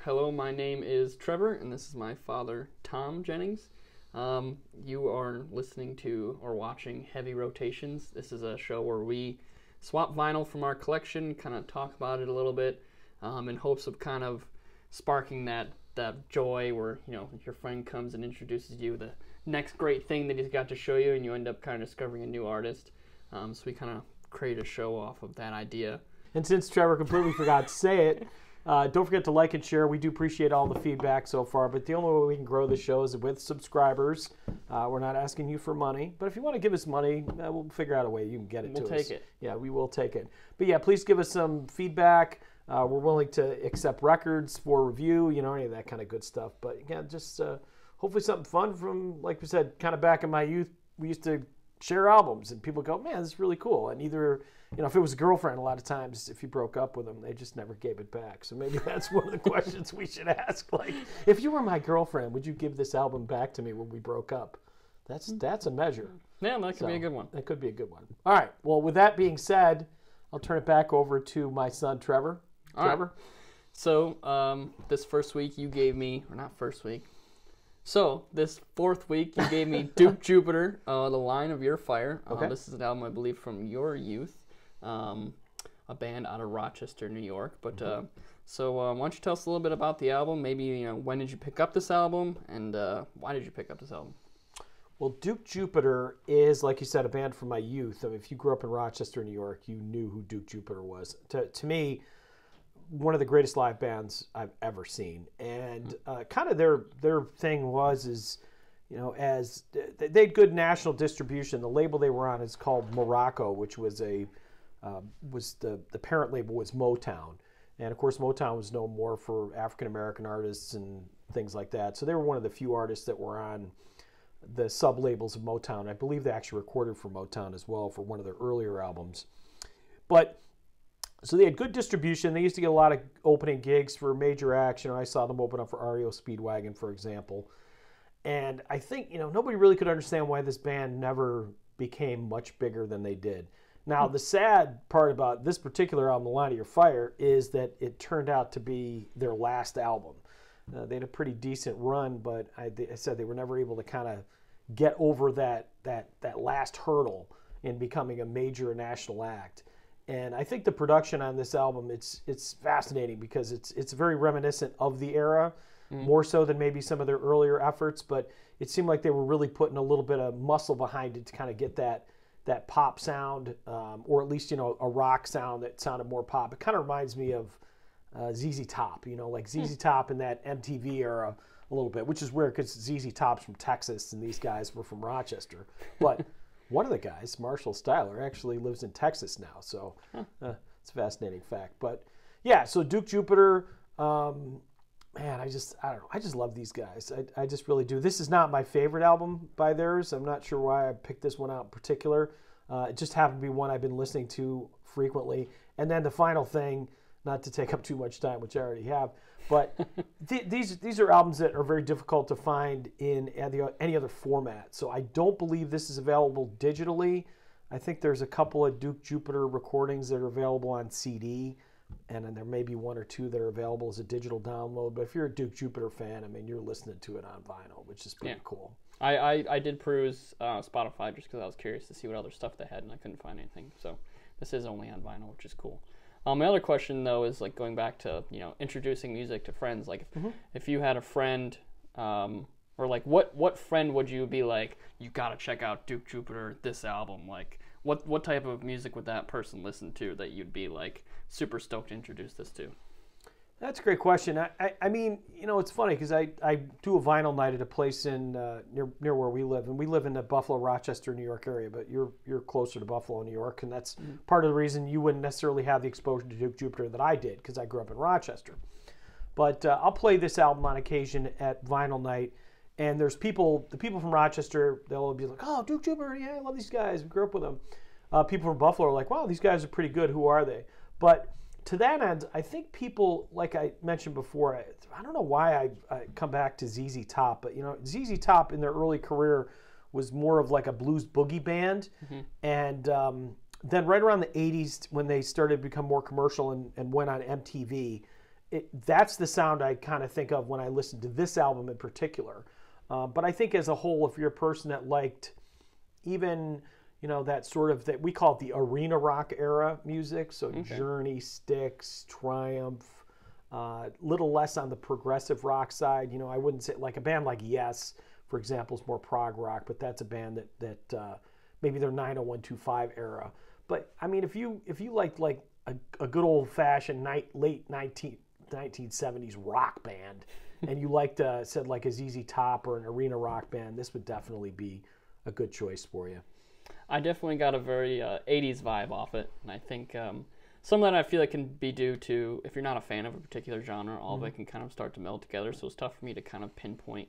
Hello, my name is Trevor, and this is my father, Thom Jennings. You are listening to or watching Heavy Rotations. This is a show where we swap vinyl from our collection, kind of talk about it a little bit, in hopes of kind of sparking that joy where, your friend comes and introduces you the next great thing that he's got to show you, and you end up kind of discovering a new artist. So we kind of create a show off of that idea. And since Trevor completely forgot to say it, don't forget to like and share. We do appreciate all the feedback so far, but the only way we can grow the show is with subscribers. We're not asking you for money, but if you want to give us money, we'll figure out a way you can get it to us. We'll take it. Yeah, we will take it. But yeah, please give us some feedback. We're willing to accept records for review, any of that kind of good stuff. But again, just hopefully something fun from, like we said, kind of back in my youth, we used to share albums and people go, man, this is really cool. And either, if it was a girlfriend, a lot of times if you broke up with them, they just never gave it back. So maybe that's one of the questions we should ask. Like, if you were my girlfriend, would you give this album back to me when we broke up? That's a measure. Yeah, that could be a good one. That could be a good one. All right. Well, with that being said, I'll turn it back over to my son, Trevor. Trevor? Right. So this first week you gave me, or not first week, so this fourth week you gave me Duke Jupiter, The Line of Your Fire. Okay. This is an album, I believe, from your youth, a band out of Rochester, New York. But so why don't you tell us a little bit about the album? Maybe when did you pick up this album, and why did you pick up this album? Well, Duke Jupiter is, like you said, a band from my youth. I mean, if you grew up in Rochester, New York, you knew who Duke Jupiter was. To me, one of the greatest live bands I've ever seen. And kind of their thing as they had good national distribution. The label they were on is called Morocco, which was the parent label was Motown. And of course, Motown was known more for African-American artists and things like that. So they were one of the few artists that were on the sub-labels of Motown. I believe they actually recorded for Motown as well for one of their earlier albums. So they had good distribution. They used to get a lot of opening gigs for major acts. I saw them open up for REO Speedwagon, for example. And I think, nobody really could understand why this band never became much bigger than they did. Now, the sad part about this particular album, The Line of Your Fire, is that it turned out to be their last album. They had a pretty decent run, but I said they were never able to kind of get over that last hurdle in becoming a major national act. And I think the production on this album, it's fascinating because it's very reminiscent of the era, more so than maybe some of their earlier efforts. But it seemed like they were really putting a little bit of muscle behind it to kind of get that pop sound, or at least a rock sound that sounded more pop. It kind of reminds me of ZZ Top, like ZZ Top in that MTV era a little bit, which is weird because ZZ Top's from Texas and these guys were from Rochester, but. One of the guys, Marshall Styler, actually lives in Texas now, so it's a fascinating fact. But yeah, so Duke Jupiter, man, I don't know, I just love these guys. I just really do. This is not my favorite album by theirs. I'm not sure why I picked this one out in particular. It just happened to be one I've been listening to frequently. And then the final thing, not to take up too much time, which I already have, but these are albums that are very difficult to find in any other format. So I don't believe this is available digitally. I think there's a couple of Duke Jupiter recordings that are available on CD, and then there may be one or two that are available as a digital download. But if you're a Duke Jupiter fan, I mean, you're listening to it on vinyl, which is pretty cool. I did peruse Spotify just because I was curious to see what other stuff they had, and I couldn't find anything. So this is only on vinyl, which is cool. My other question, though, is like going back to introducing music to friends. Like if you had a friend, or like what friend would you be like? You got to check out Duke Jupiter, this album. Like what type of music would that person listen to that you'd be like super stoked to introduce this to? That's a great question. I mean, it's funny because I do a vinyl night at a place in near where we live, and we live in the Buffalo, Rochester, New York area. But you're closer to Buffalo, New York, and that's part of the reason you wouldn't necessarily have the exposure to Duke Jupiter that I did because I grew up in Rochester. But I'll play this album on occasion at vinyl night, and there's the people from Rochester. They'll be like, "Oh, Duke Jupiter, yeah, I love these guys. We grew up with them." People from Buffalo are like, "Wow, these guys are pretty good. Who are they?" But to that end, I think people, like I mentioned before, I don't know why I come back to ZZ Top, but ZZ Top in their early career was more of like a blues boogie band, and then right around the 80s when they started to become more commercial and went on MTV, that's the sound I kind of think of when I listen to this album in particular. But I think as a whole, if you're a person that liked even, that sort of, that we call it the arena rock era music, so Journey, Styx, Triumph, little less on the progressive rock side. I wouldn't say, like a band like Yes, for example, is more prog rock, but that's a band that maybe their 90125 era. But I mean, if you liked like a good old fashioned late 1970s rock band, and you liked said like a ZZ Top or an arena rock band, this would definitely be a good choice for you. I definitely got a very 80s vibe off it, and I think some of that I feel like can be due to, if you're not a fan of a particular genre, all of it can kind of start to meld together, so it's tough for me to kind of pinpoint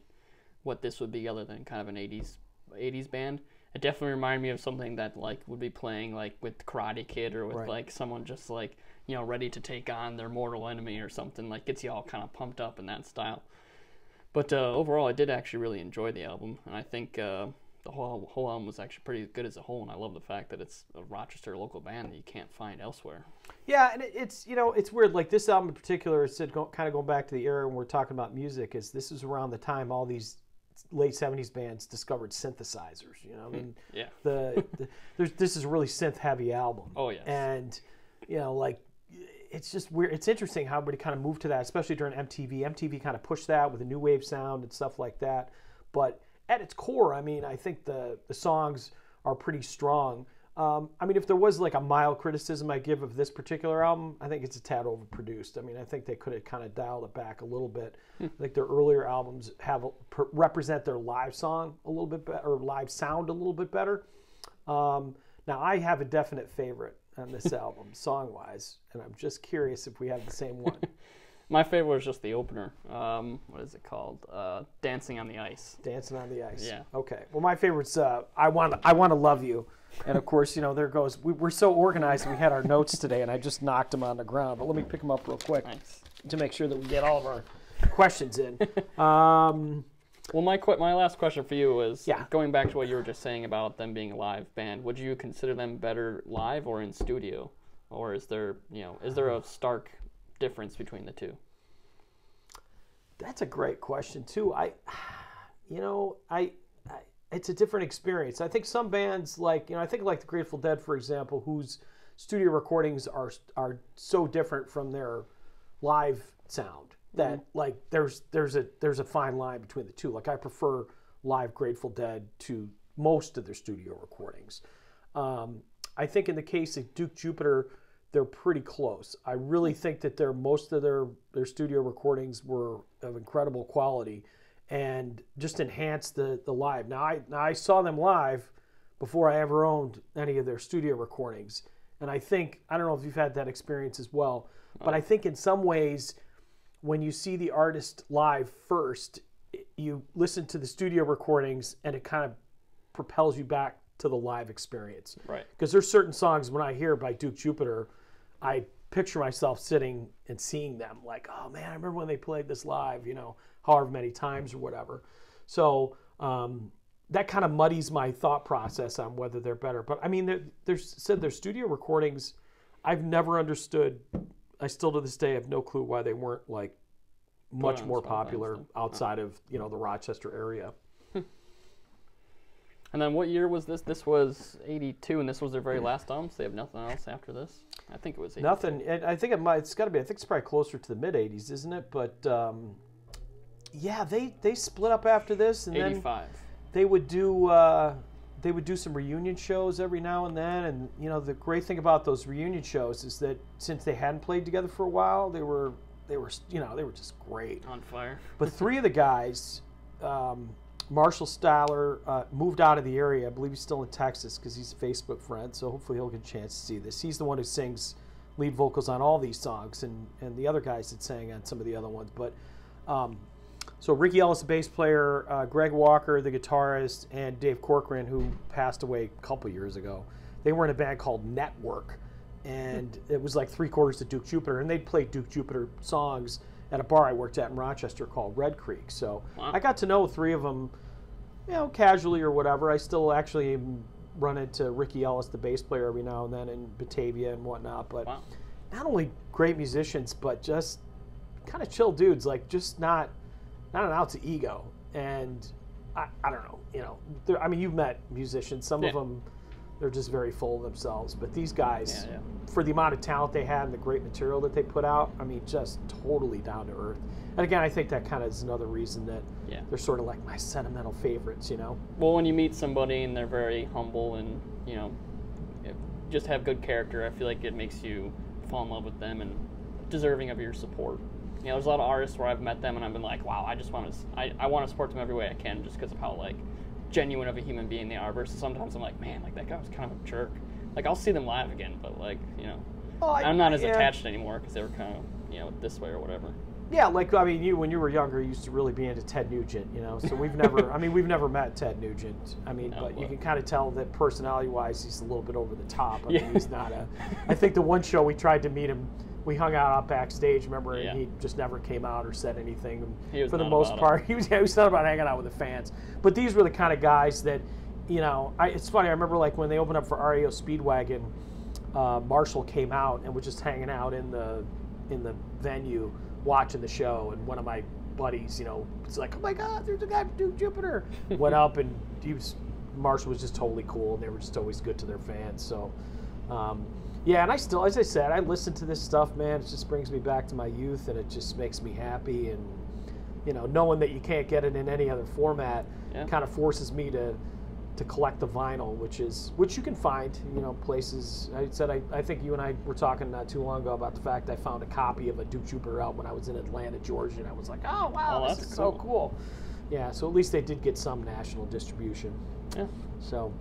what this would be other than kind of an 80s band. It definitely reminded me of something that like would be playing like with Karate Kid, or with like someone just like, ready to take on their mortal enemy or something, like gets you all kind of pumped up in that style. But overall, I did actually really enjoy the album, and I think the whole album was actually pretty good as a whole, and I love the fact that it's a Rochester local band that you can't find elsewhere. Yeah, and it's it's weird. Like this album in particular, kind of going back to the era when we're talking about music, is this is around the time all these late 70s bands discovered synthesizers. I mean, this is a really synth heavy album. Oh yes. And like it's just weird. It's interesting how everybody kind of moved to that, especially during MTV. MTV kind of pushed that with a new wave sound and stuff like that. But at its core, I mean, I think the songs are pretty strong. I mean, if there was like a mild criticism I give of this particular album, I think it's a tad overproduced. I mean, I think they could have kind of dialed it back a little bit. I think their earlier albums represent their live song a little bit better, or live sound a little bit better. Now, I have a definite favorite on this album, song-wise, and I'm just curious if we have the same one. My favorite was just the opener. What is it called? Dancing on the Ice. Dancing on the Ice. Yeah. Okay. Well, my favorite's I want to Love You. And of course, there goes. We're so organized. We had our notes today, and I just knocked them on the ground. But let me pick them up real quick to make sure that we get all of our questions in. Well, my last question for you was, going back to what you were just saying about them being a live band, would you consider them better live or in studio? Or is there a stark difference between the two? That's a great question too. It's a different experience. I think some bands like the Grateful Dead, for example, whose studio recordings are so different from their live sound that like there's a fine line between the two. Like I prefer live Grateful Dead to most of their studio recordings. I think in the case of Duke Jupiter, they're pretty close. I really think that most of their studio recordings were of incredible quality and just enhanced the live. Now I saw them live before I ever owned any of their studio recordings. And I don't know if you've had that experience as well, but I think in some ways when you see the artist live first, you listen to the studio recordings and it kind of propels you back to the live experience. Right. Because there's certain songs when I hear by Duke Jupiter, I picture myself sitting and seeing them like, oh man, I remember when they played this live, however many times or whatever. So that kind of muddies my thought process on whether they're better. But I mean, their studio recordings, I've never understood. I still to this day have no clue why they weren't like much more popular outside of the Rochester area. And then what year was this? This was 82, and this was their very last album, so they have nothing else after this? I think it was 82. Nothing. And I think it's got to be, I think it's probably closer to the mid-'80s, isn't it? But, yeah, they split up after this. And 85. Then they would do some reunion shows every now and then. And, the great thing about those reunion shows is that since they hadn't played together for a while, they were just great. On fire. But three of the guys... Marshall Styler moved out of the area. I believe he's still in Texas because he's a Facebook friend, so hopefully he'll get a chance to see this. He's the one who sings lead vocals on all these songs, and the other guys that sang on some of the other ones. But so Ricky Ellis, the bass player, Greg Walker, the guitarist, and Dave Corcoran, who passed away a couple years ago, they were in a band called Network, and it was like 3/4 to Duke Jupiter, and they'd play Duke Jupiter songs at a bar I worked at in Rochester called Red Creek. So I got to know three of them, casually or whatever. I still actually run into Ricky Ellis, the bass player, every now and then in Batavia and whatnot. But not only great musicians, but just kind of chill dudes, like just not an ounce of ego. And I don't know, you know, I mean, you've met musicians, some of them, they're just very full of themselves. But these guys, for the amount of talent they had and the great material that they put out, I mean, just totally down to earth. And again, I think that kind of is another reason that they're sort of like my sentimental favorites, you know? Well, when you meet somebody and they're very humble and, you know, just have good character, I feel like it makes you fall in love with them and deserving of your support. You know, there's a lot of artists where I've met them and I've been like, wow, I want to support them every way I can just because of how, like, genuine of a human being they are, versus sometimes I'm like, man, like, that guy was kind of a jerk. Like, I'll see them live again, but, like, you know, I'm not as attached anymore because they were kind of, you know, this way or whatever. Yeah, like, I mean, when you were younger, you used to really be into Ted Nugent, you know, so we've never, I mean, we've never met Ted Nugent. I mean, but you can kind of tell that personality-wise, he's a little bit over the top. I mean, he's not I think the one show we tried to meet him, we hung out backstage, remember, and he just never came out or said anything. For the most part, he was not about hanging out with the fans. But these were the kind of guys that, you know, it's funny, I remember, like, when they opened up for REO Speedwagon, Marshall came out and was just hanging out in the venue watching the show, and one of my buddies, you know, was like, oh my God, there's a guy from Duke Jupiter. Went up, and Marshall was just totally cool, and they were just always good to their fans. So, yeah, and I still, as I said, I listen to this stuff, man. It just brings me back to my youth, and it just makes me happy. And, you know, knowing that you can't get it in any other format kind of forces me to collect the vinyl, which you can find, you know, places. I said, I think you and I were talking not too long ago about the fact I found a copy of a Duke Jupiter album when I was in Atlanta, Georgia, and I was like, oh, wow, this is so cool. Yeah, so at least they did get some national distribution. Yeah. So,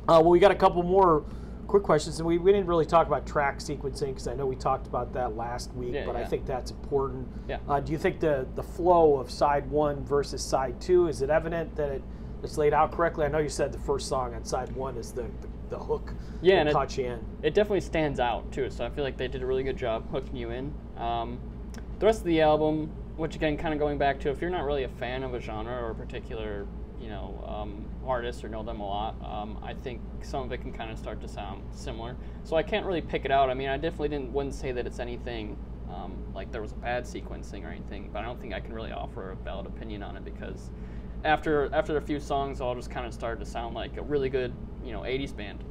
well, we got a couple more quick questions, and we didn't really talk about track sequencing because I know we talked about that last week, but I think that's important. Yeah. Do you think the flow of side 1 versus side 2, is it evident that it's laid out correctly? I know you said the first song on side 1 is the hook that caught you in. It definitely stands out too, so I feel like they did a really good job hooking you in. The rest of the album, which again, kind of going back to, if you're not really a fan of a genre or a particular, you know, artist or know them a lot, I think some of it can kind of start to sound similar. So I can't really pick it out. I mean, I definitely wouldn't say that it's anything like there was a bad sequencing or anything, but I don't think I can really offer a valid opinion on it because after a few songs, all just kind of started to sound like a really good, you know, 80s band.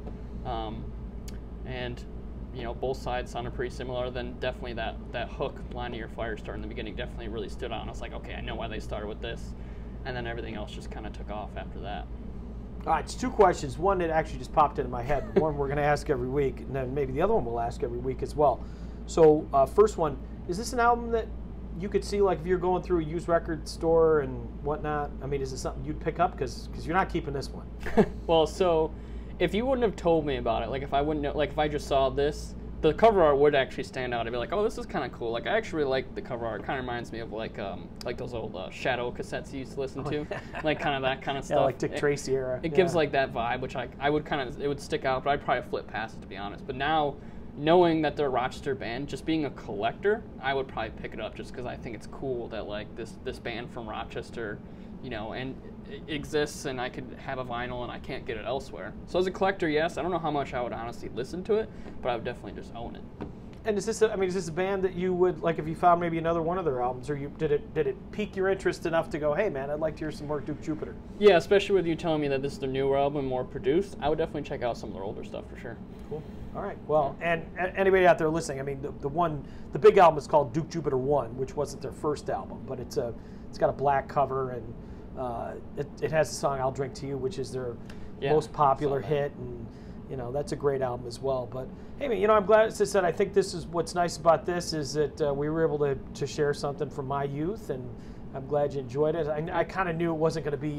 And, you know, both sides sounded pretty similar. Then definitely that hook, Line of Your Fire Star in the beginning, definitely really stood out. And I was like, okay, I know why they started with this. And then everything else just kind of took off after that. All right, it's 2 questions. One that actually just popped into my head. One we're going to ask every week, and then maybe the other one we'll ask every week as well. So, first one, is this an album that you could see, like, if you're going through a used record store and whatnot? I mean, is it something you'd pick up? Because you're not keeping this one. Well, so if you wouldn't have told me about it, like if I wouldn't know, like if I just saw this, the cover art would actually stand out. I'd be like, oh, this is kind of cool. Like, I actually really like the cover art. It kind of reminds me of like those old Shadow cassettes you used to listen to, like kind of that kind of stuff. Yeah, like Dick Tracy era. It gives like that vibe, which I would kind of, it would stick out, but I'd probably flip past it, to be honest. But now, knowing that they're a Rochester band, just being a collector, I would probably pick it up just because I think it's cool that like this band from Rochester, you know, and it exists, and I could have a vinyl and I can't get it elsewhere. So as a collector, yes, I don't know how much I would honestly listen to it, but I would definitely just own it. And is this a band that you would, like, if you found maybe another one of their albums, or did it pique your interest enough to go, hey man, I'd like to hear some more Duke Jupiter? Yeah, especially with you telling me that this is their newer album, more produced, I would definitely check out some of their older stuff for sure. Cool. All right. Well, and anybody out there listening, I mean, the big album is called Duke Jupiter 1, which wasn't their first album, but it's got a black cover, and it has the song "I'll Drink to You," which is their most popular hit, and you know, that's a great album as well. But hey, man, you know, I'm glad, as I said, I think this is what's nice about this is that we were able to share something from my youth, and I'm glad you enjoyed it. I kind of knew it wasn't going to be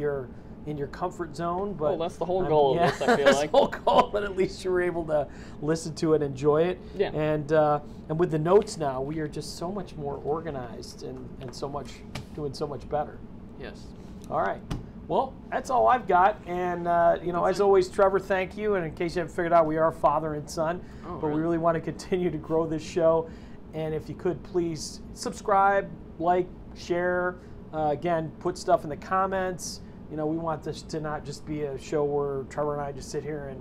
in your comfort zone, but that's the whole goal of this, I feel like. That's the whole goal, but at least you were able to listen to it and enjoy it. Yeah. And with the notes now, we are just so much more organized and doing so much better. Yes. All right. Well, that's all I've got. And, you know, as always, Trevor, thank you. And in case you haven't figured out, we are father and son. But we really want to continue to grow this show. And if you could, please subscribe, like, share. Again, put stuff in the comments. You know, we want this to not just be a show where Trevor and I just sit here and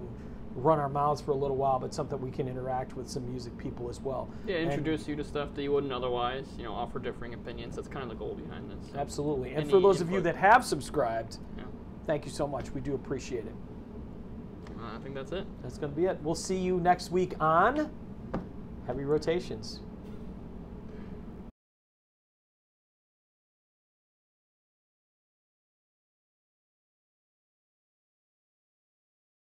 run our mouths for a little while, but something we can interact with some music people as well. Yeah, introduce you to stuff that you wouldn't otherwise, offer differing opinions. That's kind of the goal behind this. So. Absolutely. And for those of you that have subscribed, yeah. Thank you so much. We do appreciate it. I think that's it. That's going to be it. We'll see you next week on Heavy Rotations.